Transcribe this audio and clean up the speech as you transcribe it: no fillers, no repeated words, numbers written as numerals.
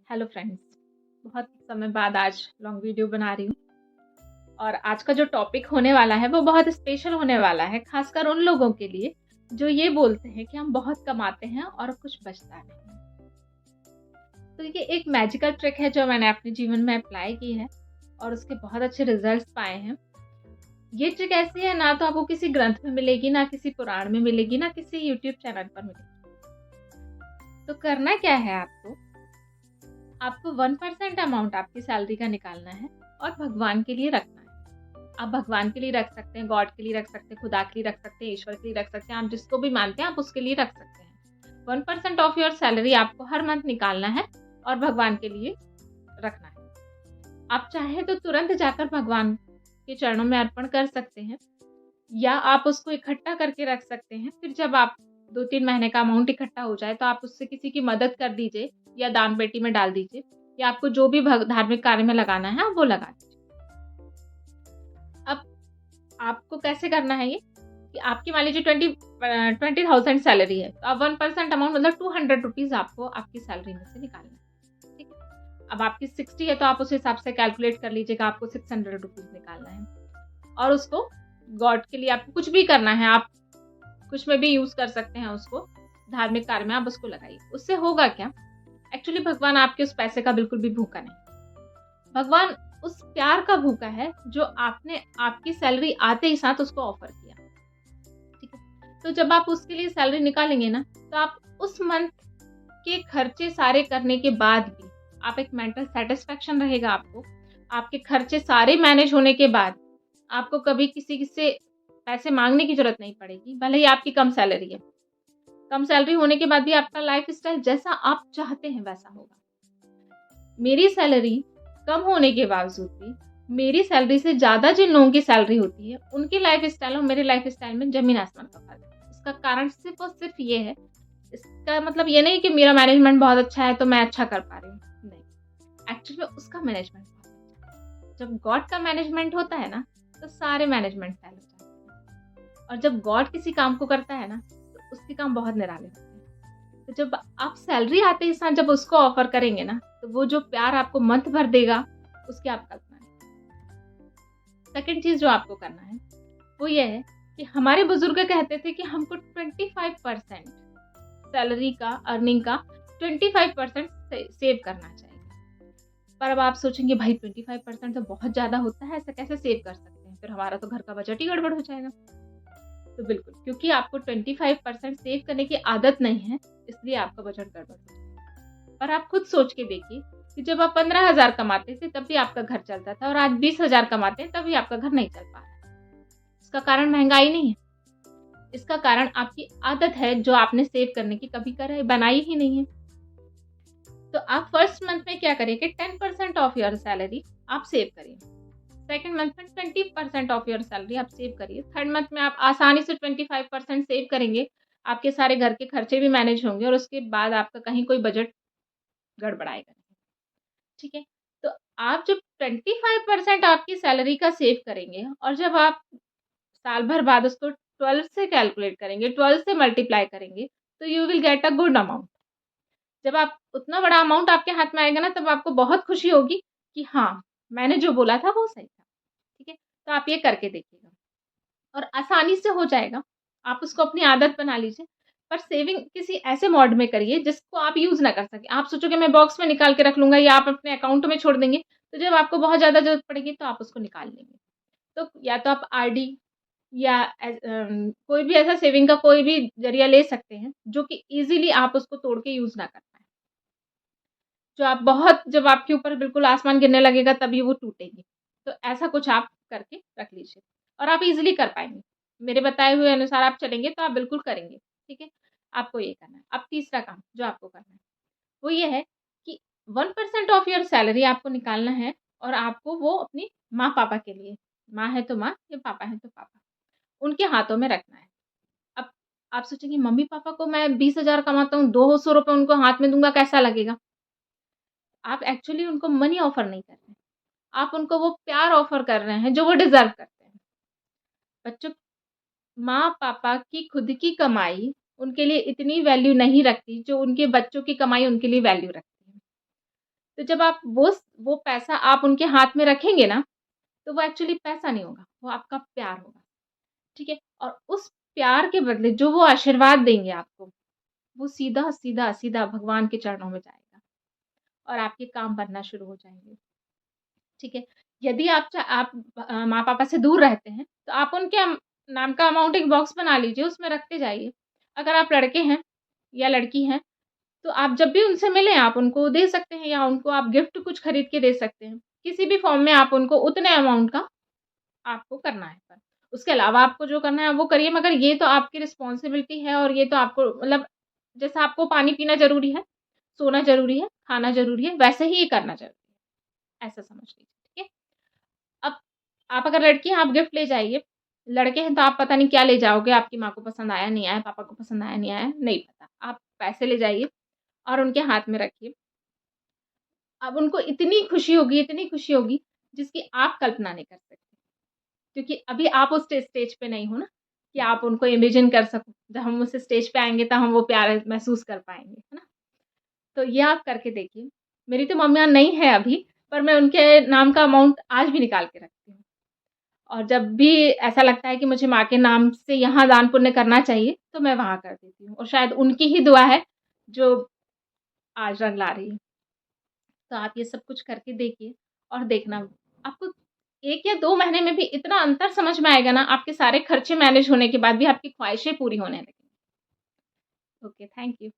Hello friends, बहुत समय बाद आज लॉन्ग वीडियो बना रही हूँ और आज का जो टॉपिक होने वाला है वो बहुत स्पेशल होने वाला है, खासकर उन लोगों के लिए जो ये बोलते हैं कि हम बहुत कमाते हैं और कुछ बचता नहीं। तो ये एक मैजिकल ट्रिक है जो मैंने अपने जीवन में अप्लाई की है और उसके बहुत अच्छे रिजल्ट्स पाए हैं। ये ट्रिक ऐसी है, ना तो आपको किसी ग्रंथ में मिलेगी, ना किसी पुराण में मिलेगी, ना किसी यूट्यूब चैनल पर मिलेगी। तो करना क्या है आपको 1% अमाउंट आपकी सैलरी का निकालना है और भगवान के लिए रखना है। आप भगवान के लिए रख सकते हैं, गॉड के लिए रख सकते हैं, खुदा के लिए रख सकते हैं, ईश्वर के लिए रख सकते हैं, आप जिसको भी मानते हैं आप उसके लिए रख सकते हैं। 1% ऑफ योर सैलरी आपको हर मंथ निकालना है और भगवान के लिए रखना है। आप चाहे तो तुरंत जाकर भगवान के चरणों में अर्पण कर सकते हैं या आप उसको इकट्ठा करके रख सकते हैं। फिर जब आप 2-3 महीने का अमाउंट इकट्ठा हो जाए तो आप उससे किसी की मदद कर दीजिए या दान पेटी में डाल दीजिए या आपको जो भी धार्मिक कार्य में लगाना है आप वो लगा दीजिए। अब आपको कैसे करना है ये कि आपकी मान लीजिए 20,000 सैलरी है, तो अब 1% अमाउंट मतलब 200 रुपीज आपको आपकी सैलरी में से निकालना है। ठीक है, अब आपकी 60 है तो आप उस हिसाब से कैलकुलेट कर लीजिएगा, आपको 600 रुपीज निकालना है और उसको गॉड के लिए आपको कुछ भी करना है, आप कुछ में भी यूज कर सकते हैं उसको, धार्मिक कार्य में आप उसको लगाइए। उससे होगा क्या, एक्चुअली भगवान आपके उस पैसे का बिल्कुल भी भूखा नहीं, भगवान उस प्यार का भूखा है जो आपने आपकी सैलरी आते ही साथ उसको ऑफर किया। ठीक है, तो जब आप उसके लिए सैलरी निकालेंगे ना, तो आप उस मंथ के खर्चे सारे करने के बाद भी आप एक मेंटल सेटिस्फेक्शन रहेगा आपको, आपके खर्चे सारे मैनेज होने के बाद आपको कभी किसी से पैसे मांगने की जरूरत नहीं पड़ेगी। भले ही आपकी कम सैलरी है, कम सैलरी होने के बाद भी आपका लाइफ स्टाइल जैसा आप चाहते हैं वैसा होगा। मेरी सैलरी कम होने के बावजूद भी मेरी सैलरी से ज्यादा जिन लोगों की सैलरी होती है उनकी लाइफ स्टाइल और मेरे लाइफ स्टाइल में जमीन आसमान का फर्क है। इसका कारण सिर्फ और सिर्फ ये है, इसका मतलब ये नहीं कि मेरा मैनेजमेंट बहुत अच्छा है तो मैं अच्छा कर पा रही हूँ, नहीं, एक्चुअली में उसका मैनेजमेंट बहुत अच्छा है। जब गॉड का मैनेजमेंट होता है ना तो सारे मैनेजमेंट फेल हो जाते हैं और जब गॉड किसी काम को करता है ना तो उसके काम बहुत निराले होते हैं। तो जब आप सैलरी आते ही साथ जब उसको ऑफर करेंगे ना तो वो जो प्यार आपको मंथ भर देगा उसकी आप कल्पना नहीं। सेकंड चीज जो आपको करना है वो ये है कि हमारे बुजुर्ग कहते थे कि हमको 25% सैलरी का, अर्निंग का 25% सेव करना चाहिए। पर अब आप सोचेंगे भाई 25% तो बहुत ज्यादा होता है, ऐसा कैसे सेव कर सकते हैं, फिर हमारा तो घर का बजट ही गड़बड़ हो जाएगा। तो बिल्कुल, क्योंकि आपको 25% सेव करने की आदत नहीं है इसलिए आपका बजट गड़बड़ हो जाएगा। पर आप खुद सोच के देखिए कि जब आप 15,000 कमाते थे तब भी आपका घर चलता था और आज 20,000 कमाते हैं तब भी आपका घर नहीं चल पा रहा है। इसका कारण महंगाई नहीं है, इसका कारण आपकी आदत है जो आपने सेव करने की कभी बनाई ही नहीं है। तो आप फर्स्ट मंथ में क्या करिए कि 10% ऑफ योर सैलरी आप सेव करिए, सेकंड मंथ में 20% ऑफ योर सैलरी आप सेव करिए, थर्ड मंथ में आप आसानी से 25% सेव करेंगे, आपके सारे घर के खर्चे भी मैनेज होंगे और उसके बाद आपका कहीं कोई बजट गड़बड़ाएगा नहीं। ठीक है, तो आप जब 25% आपकी सैलरी का सेव करेंगे और जब आप साल भर बाद उसको 12 से कैलकुलेट करेंगे, 12 से मल्टीप्लाई करेंगे, तो you will get a good amount. जब आप उतना बड़ा अमाउंट आपके हाथ में आएगा ना तब आपको बहुत खुशी होगी कि हाँ, मैंने जो बोला था वो सही था। ठीक है, तो आप ये करके देखिएगा और आसानी से हो जाएगा। आप उसको अपनी आदत बना लीजिए, पर सेविंग किसी ऐसे मोड में करिए जिसको आप यूज़ ना कर सकें। आप सोचोगे मैं बॉक्स में निकाल के रख लूँगा या आप अपने अकाउंट में छोड़ देंगे, तो जब आपको बहुत ज़्यादा ज़रूरत पड़ेगी तो आप उसको निकाल लेंगे। तो या तो आप आरडी या कोई भी ऐसा सेविंग का कोई भी ज़रिया ले सकते हैं, जो कि ईज़िली आप उसको तोड़ के यूज़ ना कर पाएँ। जो आप बहुत जब आपके ऊपर बिल्कुल आसमान गिरने लगेगा तभी वो टूटेगी। तो ऐसा कुछ आप करके रख लीजिए और आप ईज़िली कर पाएँगे। मेरे बताए हुए अनुसार आप चलेंगे तो आप बिल्कुल करेंगे, ठीक है? आपको ये करना है। अब तीसरा काम जो आपको करना है, वो ये है कि 1% ऑफ योर सैलरी आपको निकालना है और आपको वो अपनी माँ-पापा के लिए, माँ है तो माँ या पापा हैं तो पापा, उनके हाथों में रखना है। अब आप सोचेंगे मम्मी-पापा को मैं 20,000 कमाता हूँ, 200 रुपए उनको हाथ में दूँगा कैसा लगेगा? आप एक्चुअली उनको मनी ऑफ़र नहीं कर रहे हैं। आप उनको वो प्यार ऑफ़र कर रहे हैं जो वो डिज़र्व करते हैं। बच्चों, माँ-पापा की खुद की कमाई उनके लिए इतनी वैल्यू नहीं रखती जो उनके बच्चों की कमाई उनके लिए वैल्यू रखती है। तो जब आप वो पैसा आप उनके हाथ में रखेंगे ना, तो वो एक्चुअली पैसा नहीं होगा, वो आपका प्यार होगा, ठीक है? और उस प्यार के बदले जो वो आशीर्वाद देंगे आपको, वो सीधा, सीधा, सीधा भगवान के चरणों में जाएगा और आपके काम बनना शुरू हो जाएँगे, ठीक है? यदि आप माँ-पापा से दूर रहते हैं, तो आप उनके नाम का अमाउंट एक बॉक्स बना लीजिए, उसमें रखते जाइए। अगर आप लड़के हैं या लड़की हैं, तो आप जब भी उनसे मिलें, आप उनको दे सकते हैं या उनको आप गिफ्ट कुछ खरीद के दे सकते हैं। किसी भी फ़ॉर्म में आप उनको उतने अमाउंट का आपको करना है पर। उसके अलावा आपको जो करना है वो करिए, मगर ये तो आपकी रिस्पॉन्सिबिलिटी है और ये तो आपको मतलब जैसा आपको पानी पीना ज़रूरी है, सोना ज़रूरी है, खाना ज़रूरी है, वैसे ही ये करना ज़रूरी है। ऐसा समझ लीजिए, ठीक है? अब आप अगर लड़की हैं, आप गिफ्ट ले जाइए। लड़के हैं तो आप पता नहीं क्या ले जाओगे, आपकी माँ को पसंद आया, नहीं आया, पापा को पसंद आया, नहीं आया, नहीं पता। आप पैसे ले जाइए और उनके हाथ में रखिए। अब उनको इतनी खुशी होगी जिसकी आप कल्पना नहीं कर सकते। क्योंकि अभी आप उस स्टेज पे नहीं हो ना, कि आप उनको इमेजिन कर सको। जब हम उस स्टेज पे आएँगे तब हम वो प्यार महसूस कर पाएँगे, है ना? तो ये आप करके देखिए। मेरी तो मम्मियाँ नहीं है अभी, पर मैं उनके नाम का अमाउंट आज भी निकाल के रखती हूँ। और जब भी ऐसा लगता है कि मुझे माँ के नाम से यहाँ दान पुण्य करना चाहिए, तो मैं वहाँ कर देती हूँ और शायद उनकी ही दुआ है, जो आज रंग ला रही है। तो आप ये सब कुछ करके देखिए और देखना, आपको 1 या 2 महीने में भी इतना अंतर समझ में आएगा ना, आपके सारे खर्चे मैनेज होने के बाद भी आपकी ख्वाहिशें पूरी होने लगेंगी। Okay, thank you.